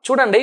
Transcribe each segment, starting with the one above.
చూడండి,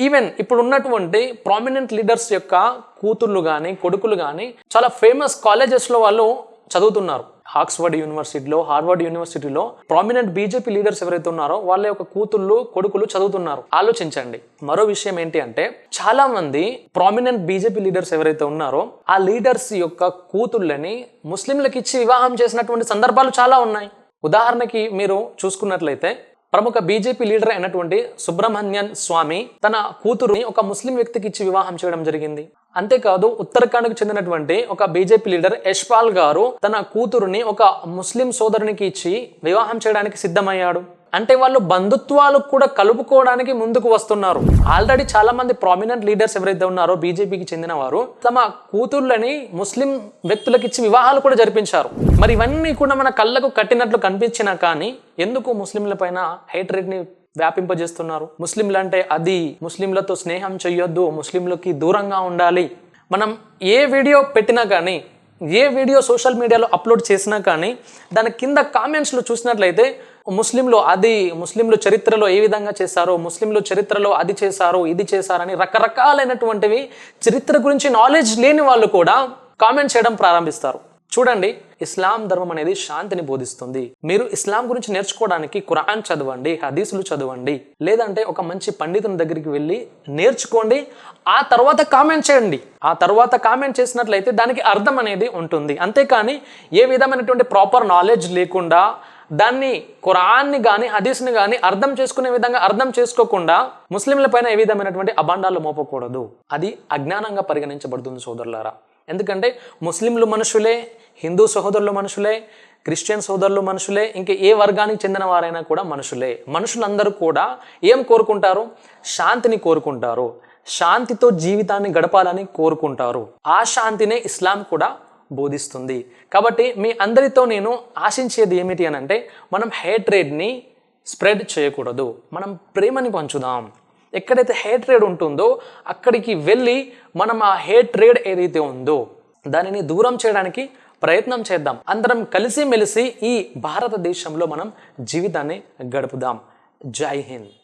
ఈవెన్ ఇప్పుడు ఉన్నటువంటి ప్రామినెంట్ లీడర్స్ యొక్క కూతుళ్ళు కానీ కొడుకులు కానీ చాలా ఫేమస్ కాలేజెస్లో వాళ్ళు చదువుతున్నారు. ఆక్స్ఫర్డ్ యూనివర్సిటీలో, హార్వర్డ్ యూనివర్సిటీలో ప్రామినెంట్ బీజేపీ లీడర్స్ ఎవరైతే ఉన్నారో వాళ్ళ యొక్క కూతుళ్ళు కొడుకులు చదువుతున్నారు. ఆలోచించండి. మరో విషయం ఏంటి అంటే, చాలా మంది ప్రామినెంట్ బీజేపీ లీడర్స్ ఎవరైతే ఉన్నారో ఆ లీడర్స్ యొక్క కూతుళ్ళని ముస్లింలకు ఇచ్చి వివాహం చేసినటువంటి సందర్భాలు చాలా ఉన్నాయి. ఉదాహరణకి మీరు చూసుకున్నట్లయితే ప్రముఖ బీజేపీ లీడర్ అయినటువంటి సుబ్రహ్మణ్యన్ స్వామి తన కూతురుని ఒక ముస్లిం వ్యక్తికి ఇచ్చి వివాహం చేయడం జరిగింది. అంతేకాదు, ఉత్తరాఖండ్కు చెందినటువంటి ఒక బీజేపీ లీడర్ యశ్పాల్ గారు తన కూతురుని ఒక ముస్లిం సోదరునికి ఇచ్చి వివాహం చేయడానికి సిద్ధమయ్యాడు. అంటే వాళ్ళు బంధుత్వాలు కూడా కలుపుకోవడానికి ముందుకు వస్తున్నారు. ఆల్రెడీ చాలా మంది ప్రామినెంట్ లీడర్స్ ఎవరైతే ఉన్నారో బీజేపీకి చెందిన వారు తమ కూతుర్లని ముస్లిం వ్యక్తులకు ఇచ్చి వివాహాలు కూడా జరిపించారు. మరి ఇవన్నీ కూడా మన కళ్ళకు కట్టినట్లు కనిపించినా కానీ ఎందుకు ముస్లింల పైన హేట్రేట్ ని వ్యాపింపజేస్తున్నారు? ముస్లింలు అంటే అది, ముస్లింలతో స్నేహం చెయ్యొద్దు, ముస్లింలకి దూరంగా ఉండాలి. మనం ఏ వీడియో పెట్టినా కానీ, ఏ వీడియో సోషల్ మీడియాలో అప్లోడ్ చేసినా కానీ దాని కింద కామెంట్స్లో చూసినట్లయితే ముస్లింలు అది, ముస్లింలు చరిత్రలో ఏ విధంగా చేశారో, ముస్లింలు చరిత్రలో అది చేశారు, ఇది చేశారని రకరకాలైనటువంటివి చరిత్ర గురించి నాలెడ్జ్ లేని వాళ్ళు కూడా కామెంట్ చేయడం ప్రారంభిస్తారు. చూడండి, ఇస్లాం ధర్మం అనేది శాంతిని బోధిస్తుంది. మీరు ఇస్లాం గురించి నేర్చుకోవడానికి ఖురాన్ చదవండి, హదీసులు చదవండి, లేదంటే ఒక మంచి పండితుని దగ్గరికి వెళ్ళి నేర్చుకోండి. ఆ తర్వాత కామెంట్ చేయండి. ఆ తర్వాత కామెంట్ చేసినట్లయితే దానికి అర్థం అనేది ఉంటుంది. అంతేకాని ఏ విధమైనటువంటి ప్రాపర్ నాలెడ్జ్ లేకుండా దాన్ని ఖురాన్ని కానీ హదీస్ని కానీ అర్థం చేసుకునే విధంగా అర్థం చేసుకోకుండా ముస్లింల పైన ఏ విధమైనటువంటి అభాండాలు మోపకూడదు. అది అజ్ఞానంగా పరిగణించబడుతుంది సోదరులారా. ఎందుకంటే ముస్లింలు మనుషులే, హిందూ సహోదరులు మనుషులే, క్రిస్టియన్ సోదరులు మనుషులే, ఇంకా ఏ వర్గానికి చెందిన వారైనా కూడా మనుషులే. మనుషులందరూ కూడా ఏం కోరుకుంటారు? శాంతిని కోరుకుంటారు. శాంతితో జీవితాన్ని గడపాలని కోరుకుంటారు. ఆ శాంతినే ఇస్లాం కూడా బోధిస్తుంది. కాబట్టి మీ అందరితో నేను ఆశించేది ఏమిటి అని అంటే, మనం హేట్రేడ్ని స్ప్రెడ్ చేయకూడదు. మనం ప్రేమని పంచుదాం. ఎక్కడైతే హేట్రేడ్ ఉంటుందో అక్కడికి వెళ్ళి మనం ఆ హేట్రేడ్ ఏదైతే ఉందో దానిని దూరం చేయడానికి ప్రయత్నం చేద్దాం. అందరం కలిసిమెలిసి ఈ భారతదేశంలో మనం జీవితాన్ని గడుపుదాం. జై హింద్.